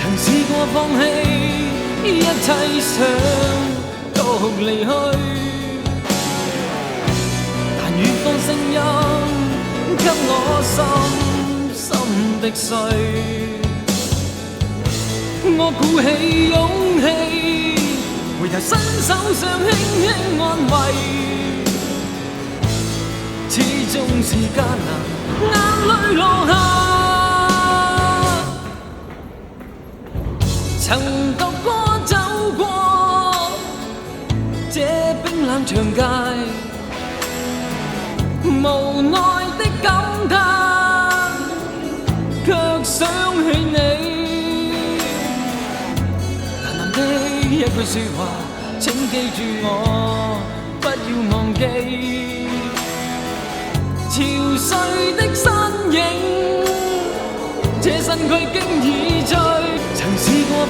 曾試過放棄一切，想獨離去，但遠方聲音給我深深的碎。我鼓起勇氣，回頭伸手想輕輕安慰，始終是艱難，眼淚落下。曾獨個走過這冰冷長街，無奈的感嘆，卻想起你。淡淡的一句說話，請記住我，不要忘記。憔悴的身影，這身軀經已醉。